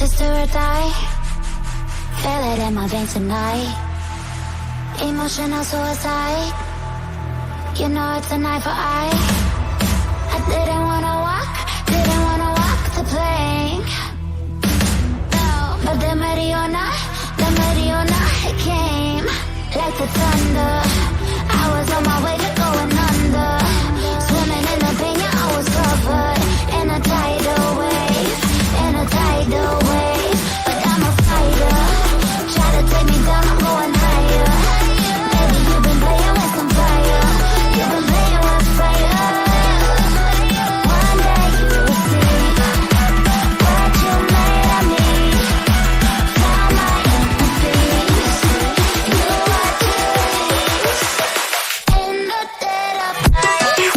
is do or die. Feel it in my veins tonight. Emotional suicide. You know it's an eye for eye. I didn't wanna walk the plank. No, but the Mariona, it came like the thunder. I was on my way to going under. Swimming in the pain, yeah, I was covered in a tidal wave, but I'm a fighter. Try to take me down, I'm going higher. Baby, you've been playing with some fire. You've been playing with fire. One day you will see what you made of me. Found my inner peace. You are peace. In the dead of night.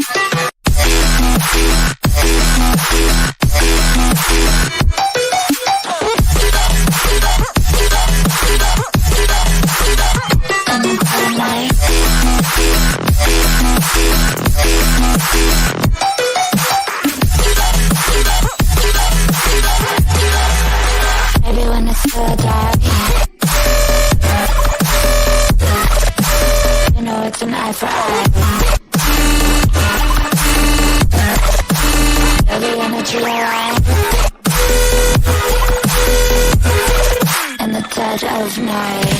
Maybe when it's still dark, you know it's an eye for eye. Every energy around in the dead of night.